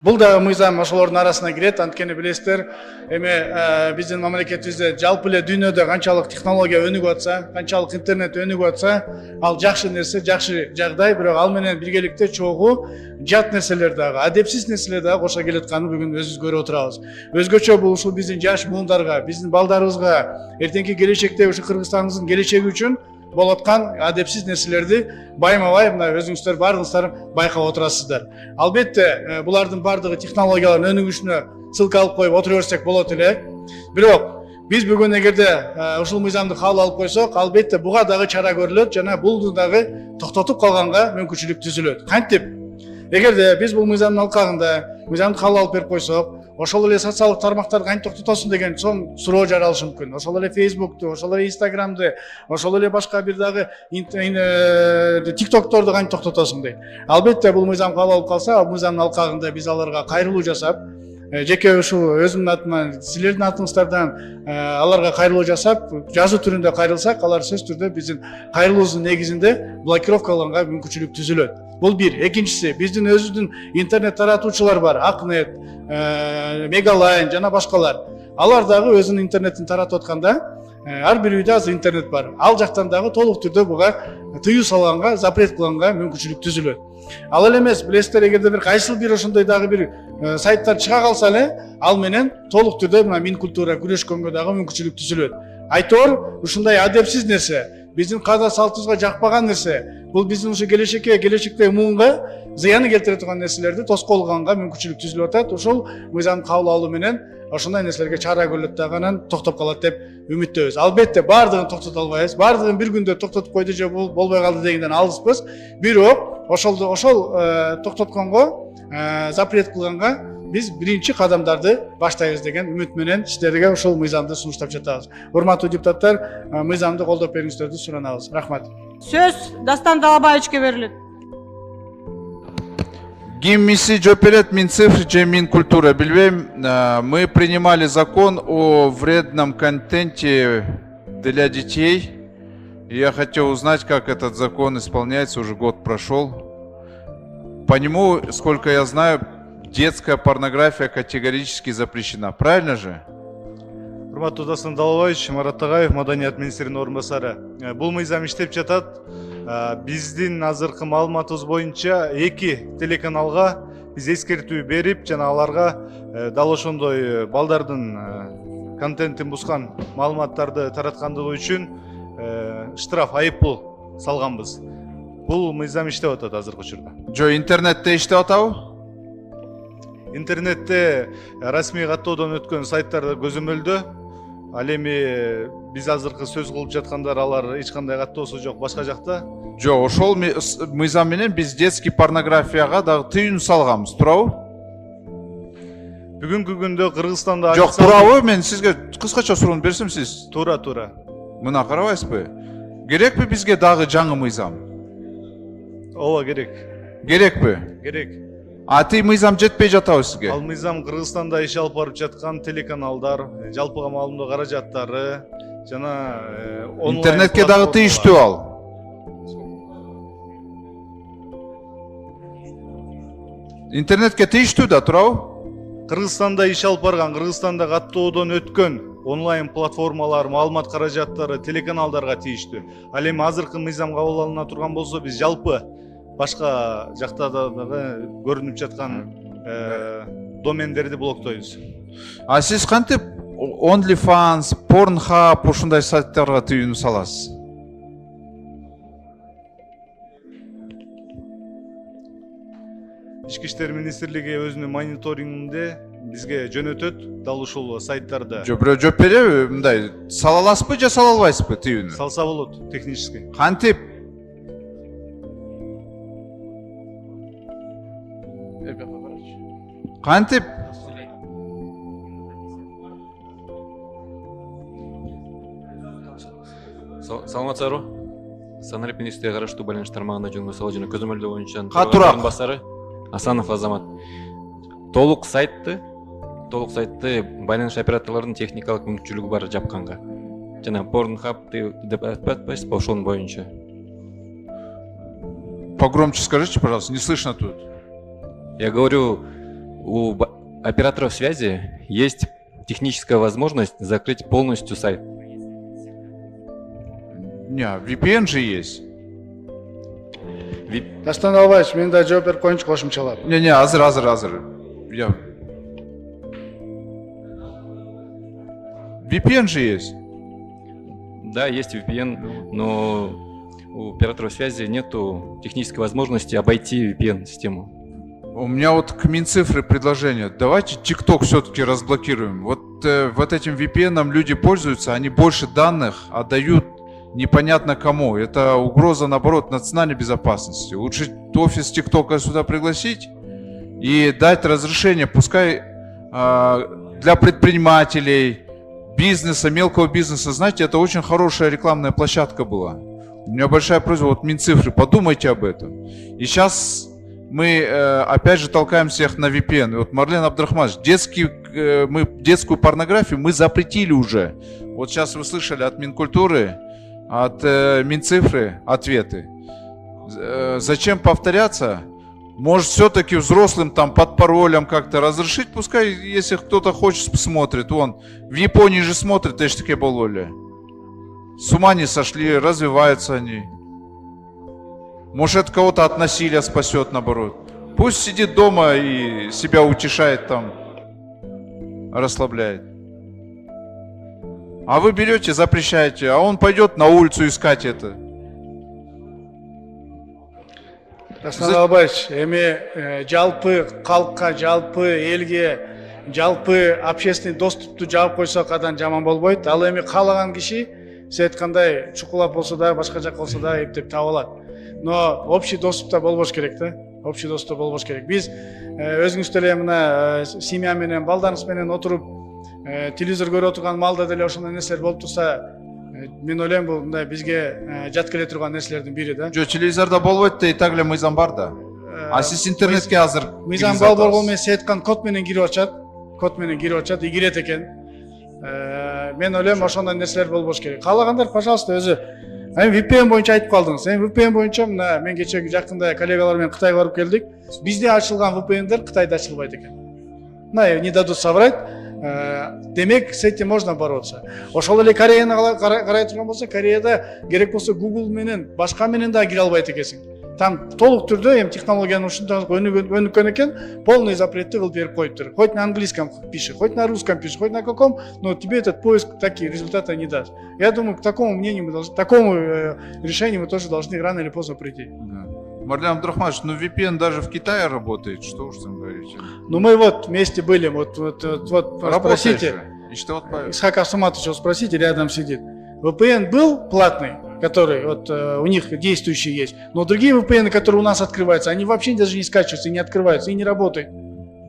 Бул да мыйзам ошолордун арасына кирет. Анткени билесиздер, эми биздин мамлекетибизде жалпы эле дүйнөдө канчалык технология өнүгүп атса, канчалык интернет өнүгүп атса, ал жакшы нерсе, жакшы жагдай, бирок ал менен биргеликте чогуу жат нерселер дагы, адепсиз нерселер дагы кошо келатканын бүгүн өзүбүз көрүп отурабыз. Өзгөчө бул ушул биздин жаш муундарга, биздин балдарыбызга, эртеңки келечекте ушу Кыргызстаныбыздын келечеги үчүн болуп аткан адепсиз нерселерди байма-бай мына өзүңүздөр баарыңыздар байкап отурасыздар. Албетте, булардын бардыгы технологиялардын өнүгүшүнө ссылка алып коюп отура берсек болот эле. Бирок биз бүгүн эгерде ушул мыйзамды кабыл алып койсок, албетте буга дагы чара көрүлөт жана бул дагы токтотуп калганга мүмкүнчүлүк түзүлөт. Кантип? Эгерде биз бул мыйзамдын алкагында мыйзамды кабыл алып берип койсок, ошол эле социалдык тармактарды кантип токтотосуң деген чоң суроо жаралышы мүмкүн. Ошол эле Facebook'ту, ошол эле Instagram'ды, ошол эле башка бир дагы TikTok'торду кантип токтотосуң дейт. Албетте бул мыйзам кабыл алып калса, бул мыйзамдын алкагында биз аларга кайрылуу жасап, жеке ушул өзүмдүн атыман, силердин атыңыздардан аларга кайрылуу жасап, жазуу түрүндө кайрылсак, алар сөзсүз түрдө биздин кайрылуубуздун негизинде блокировка кылганга мүмкүнчүлүк түзүлөт. Бул бир. Экинчиси, биздин өзүбүздүн интернет таратуучулар бар, Акнет, Мегалайн жана башкалар. Алар дагы өзүнүн интернетин таратып атканда, ар бир үйдө азыр интернет бар. Ал жактан дагы толук түрдө буга тыюу салганга, запрет кылганга мүмкүнчүлүк түзүлөт. Ал эле эмес, билесиздер, эгерде бир кайсыл бир ошондой дагы бир сайттар чыга калса эле, ал менен толук түрдө мына Минкультура күрөшкөнгө дагы мүмкүнчүлүк түзүлөт. Айтор, ушундай адепсиз нерсе, биздин каада салтыбызга жакпаган нерсе, бул биздин ушу келечекте муунга зыяны келтире турган нерселерди тоскоолганга мүмкүнчүлүк түзүлүп атат. Ошол мыйзамды кабыл алуу менен ошондой нерселерге чара көрүлөт дагы, анан токтоп калат деп үмүттөбүз. Албетте баардыгын токтото албайбыз, баардыгын бир күндө токтотуп койду же болбой калды дегенден алыспыз. Бирок ошол токтотконго, запрет кылганга биз биринчи кадамдарды баштайбыз деген үмүт менен сиздерге ушул мыйзамды сунуштап жатабыз. Урматтуу депутаттар, мыйзамды колдоп бериңиздерди суранабыз. Рахмат. Сөз Дастан Талабаевичке берилет. Гиммиси жоперет Минцифры же Минкультура. Билбейм, мы принимали закон о вредном контенте для детей. Я хотел узнать, как этот закон исполняется, уже год прошел. По нему, сколько я знаю, детская порнография категорически запрещена. Правильно же? Урматтуу Дастан Талабаевич, Марат Тагаев, Маданият министринин орун басары. Бул мыйзам иштеп жатат. Биздин азыркы маалыматыбыз боюнча 2 телеканалга биз эскертүү берип, жана аларга дал ошондой балдардын контентин бузган маалыматтарды тараткандыгы үчүн штраф, айыппул салганбыз. Бул мыйзам иштеп атат азыркы учурда. Жо, интернетте иштеп атабы? Интернетте расмий каттоодон өткөн сайттар көзөмөлдө. Ал эми биз азыркы сөз кылып жаткандар, алар эч кандай каттоосу жок башка жакта. Жо, ошол мыйзам менен биз детский порнографияга дагы тыюу салганбыз, туурабы? Бүгүнкү күндө Кыргызстанда Жок, туурабы? Мен сизге кыскача суроону берсем, сиз туура. мына карабайсызбы? Керекпи бизге дагы жаңы мыйзам? Ооба, керек. Керекпи? Керек. Аты мыйзам жетпей жатабы сизге? Ал мыйзам Кыргызстанда иш алып барып жаткан телеканалдар, жалпыга маалымдоо каражаттары жана онлайн интернетке дагы тийиштүү ал. Интернетке тийиштүү да, туурабы? Кыргызстанда иш алып барган, Кыргызстанда каттоодон өткөн онлайн платформалар, маалымат каражаттары телеканалдарга тийиштүү. Ал эми азыркы мыйзам кабыл алына турган болсо, биз жалпы башка жакта дагы көрүнүп жаткан домендерди блоктойбуз. А сиз кантип OnlyFans, Pornhub ушундай сайттарга тыюу саласыз? Ички иштер министрлиги өзүнүн мониторингинде бизге жөнөтөт дал ушул сайттарды. Жо, бирөө жооп береби? Мындай сала аласызбы же сала албайсызбы тыюуну? Салса болот технически. Кантип? Кантип? Саламатсыздарбы? Саналип министрге караштуу байланыш тармагында жөнгө салуу жана көзөмөлдөө боюнча Катурак. басары Асанов Азамат. Толук сайтты байланыш операторлордун техникалык мүмкүнчүлүгү бар жапканга. Жана Pornhub деп атпайсызбы ошонун боюнча? Погромче скажите, пожалуйста, не слышно тут. Я говорю, У операторов связи есть техническая возможность закрыть полностью сайт. Не, VPN же есть. Дастан Албаевич, мен да жооп берип коеюнчу кошумчалап. Не, азыр. VPN же есть. Да, есть VPN, но у операторов связи нету технической возможности обойти VPN-систему. У меня вот к Минцифры предложение. Давайте TikTok все-таки разблокируем. Вот этим VPN люди пользуются, они больше данных отдают непонятно кому. Это угроза, наоборот, национальной безопасности. Лучше офис ТикТока сюда пригласить и дать разрешение, пускай для предпринимателей, бизнеса, мелкого бизнеса. Знаете, это очень хорошая рекламная площадка была. У меня большая просьба, вот Минцифры, подумайте об этом. И сейчас мы опять же толкаем всех на VPN. И вот Марлен Абдрахманович, мы детскую порнографию мы запретили уже. Вот сейчас вы слышали от Минкультуры, от Минцифры ответы. Зачем повторяться? Может, все-таки взрослым там под паролем как-то разрешить? Пускай, если кто-то хочет, посмотрит. Вон, в Японии же смотрят, это же такие бололи. С ума не сошли, развиваются они. Может, это кого-то от насилия спасет, наоборот. Пусть сидит дома и себя утешает там, расслабляет. А вы берете, запрещаете, а он пойдет на улицу искать это. Дастан Албаевич, эми жалпы калкка, жалпы элге, жалпы общественный доступты жаап койсок адан жаман болбойт. Ал эми каалаган киши сиз айткандай чукулап болсо да, башка жак болсо да эптеп таба алат. Но общий доступта болбош керек да. Общий доступта болбош керек. Биз өзүңүздөр эле мына семья менен, балдарыңыз менен отуруп телевизор көрүп отурган маалда деле ошондой нерселер болуп турса, мен ойлойм бул мындай бизге жат келе турган нерселердин бири да. Жо, телевизорда болбойт да, и так эле мыйзам бар да. А сиз интернетке азыр мыйзам бар болгону менен сиз айткан код менен кирип ачат. Код менен кирип ачат, и кирет экен. Мен ойлойм ошондой нерселер болбош керек. Каалагандар, пожалуйста, өзү. VPN боюнча айтып калдыңыз. VPN боюнча мына мен кече жакында коллегалар менен Кытайга барып келдик. Бизде ачылган VPN'дер Кытайда ачылбайт экен. Мына не дадут соврать. Демек, с этим можно бороться. Ошол эле Кореяны карай турган болсо, Кореяда керек болсо Google менен, башка менен да кире албайт экенсиң. Там толук түрдө эми технологиянын ушунчалык өнүккөн экен, полный запретти кылып берип коюптур. Хоть на английском пиши, хоть на русском пиши, хоть на каком, но тебе этот поиск такие результаты не даст. Я думаю, к такому мнению мы должны, к такому решению мы тоже должны рано или поздно прийти. Да. Марлен Абдрахманович, ну VPN даже в Китае работает, что уж там говорить. Ну мы вот вместе были, вот спросите, Исхак Асуматовича спросите, рядом сидит. VPN был платный, который вот у них действующий есть, но другие VPN, которые у нас открываются, они вообще даже не скачиваются, и не открываются, и не работают.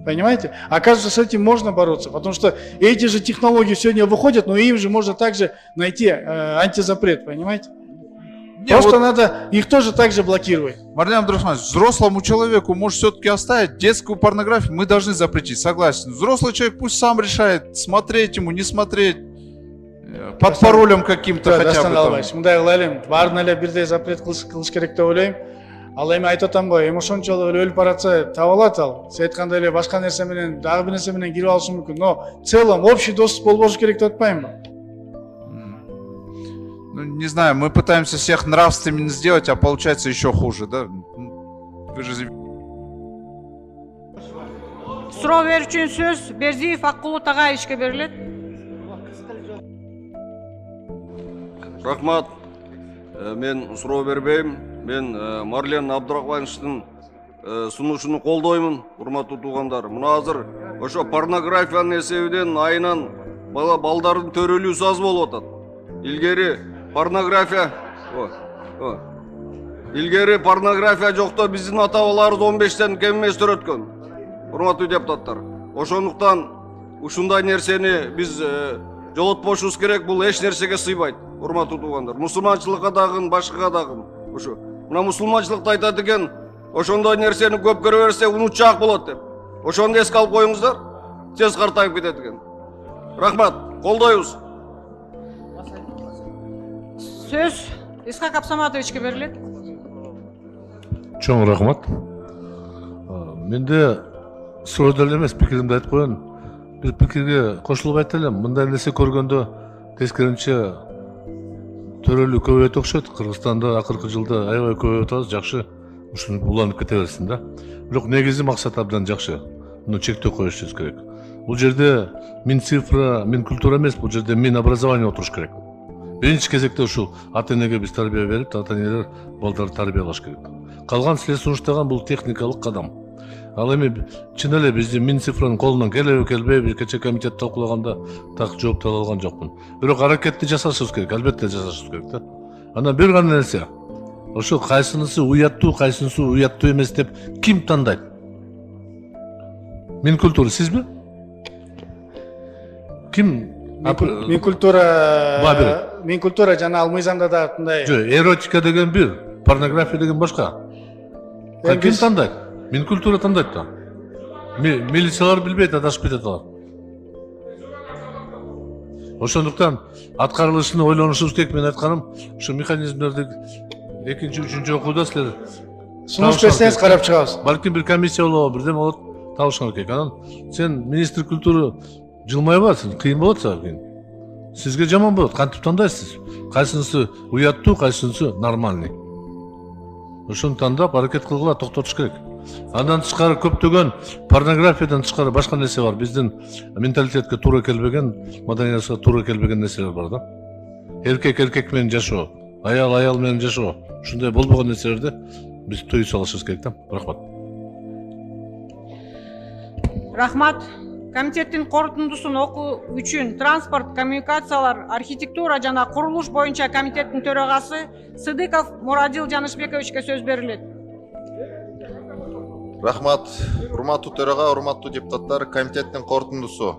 Понимаете? Оказывается, с этим можно бороться, потому что эти же технологии сегодня выходят, но им же можно также найти антизапрет, понимаете? Просто надо их тоже так же блокировать. Марлен Абдрахманович, взрослому человеку может все-таки оставить детскую порнографию, мы должны запретить, согласен. Взрослый человек пусть сам решает, смотреть ему, не смотреть, под паролем каким-то хотя бы. Мындай кылайлы, баарын эле бирдей запрет кылыш керек деп ойлойм. Ал эми айтып атам го, эми ошончолук эле өлүп баратса таба алат ал. Сиз айткандай эле башка нерсе менен, дагы бир нерсе менен кирип алышы мүмкүн. Но в целом общий доступ болбошу керек деп атпаймынбы? Ну, не знаю, мы пытаемся всех нравственными сделать, а получается еще хуже, да? Вы же... Суроо берүү үчүн сөз Берзиев Аккулу Тагайевичке берилет. Рахмат. Мен суроо бербейм. Мен Марлен Абдрахмановичтин сунушун колдоймун, урматтуу туугандар. Мына азыр ошо порнографиянын эсебинен айынан балдардын төрөлүүсү аз болуп атат. Илгери порнография жокто биздин ата-бабаларыбыз 15-тен кем эмес төрөткөн. Урматтуу депутаттар. Ошондуктан ушундай нерсени биз жолотпошубуз керек. Бул эч нерсеге сыйбайт. Урматтуу туугандар. Мусулманчылыкка дагы, башкага дагы. Ошо. Мына мусулманчылыкта айтат экен, ошондой нерсени көп көрө берсе унутчаак болот деп. Ошону эске алып коюңуздар. Тез картайып кетет экен. Рахмат. Колдойбуз. Сөз Исхак Абсаматовичке берилет. Чоң рахмат. Менде суроо эле эмес, пикиримди айтып коеюн. Бир пикирге кошулуп айта элем. Мындай нерсе көргөндө тескерисинче төрөлүү көбөйөт окшойт. Кыргызстанда акыркы жылда аябай көбөйүп атабыз, жакшы. Ушуну уланып кете берсин да. Бирок негизи максат абдан жакшы. Муну чектөө коюшубуз керек. Бул жерде мин цифра, мин культура эмес, бул жерде мин образование отуруш керек. Биринчи кезекте ушул ата энеге биз тарбия берип, ата энелер балдарды тарбиялаш керек. Калган силер сунуштаган бул техникалык кадам. Ал эми чын эле биздин мин цифранын колунан келеби келбейби, кече комитет талкуулаганда так жооп ала алган жокмун. Бирок аракетти жасашыбыз керек, албетте жасашыбыз керек да. Анан бир гана нерсе. Ошо кайсынысы уяттуу, кайсынысы уяттуу эмес деп ким тандайт? Мин культура сизби? Ким? Мин культура жана ал мыйзамда да мындай. Жо, эротика деген бир, порнография деген башка. Ким тандайт? Мин культура тандайт да. Милициялар билбейт, адашып кетет алар. Ошондуктан аткарылышын ойлонушубуз керек. Мен айтканым, ушу механизмдерди экинчи, үчүнчү окууда силер Сунуш берсеңиз карап чыгабыз. балким бир комиссия болобу, бирдеме болот, табышыңар керек. Анан сен министр культура жылмайбы, сен кыйын болот сага кийин. Сизге жаман болот, кантип тандайсыз? Кайсынысы уяттуу, кайсынысы нормальный. Ошону тандап аракет кылгыла, токтотуш керек. Андан тышкары көптөгөн порнографиядан тышкары башка нерсе бар. Биздин менталитетке туура келбеген, маданиятыбызга туура келбеген нерселер бар да. Эркек менен жашоо, аял менен жашоо. Ушундай болбогон нерселерди биз тыюу салышыбыз керек да. Рахмат. Рахмат. Комитеттин корутундусун окуу үчүн транспорт, коммуникациялар, архитектура жана курулуш боюнча комитеттин төрагасы Сыдыков Мурадил Жанышбековичке сөз берилет. Рахмат, урматтуу төрага, урматтуу депутаттар, комитеттин корутундусу.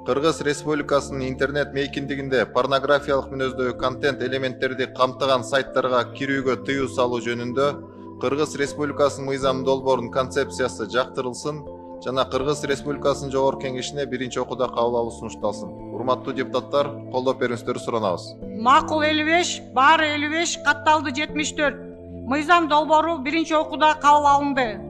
Кыргыз Республикасынын интернет мейкиндигинде порнографиялык мүнөздөгү контент элементтерди камтыган сайттарга кирүүгө тыюу салуу жөнүндө Кыргыз Республикасынын мыйзам долбоорунун концепциясы жактырылсын жана Кыргыз Республикасынын жогорку кеңешине биринчи окууда кабыл алуу сунушталсын. Урматтуу депутаттар, колдоп берүүңүздөрү суранабыз. Макул 55, баары 55, катталды 74. Мыйзам долбоору биринчи окууда кабыл алынды.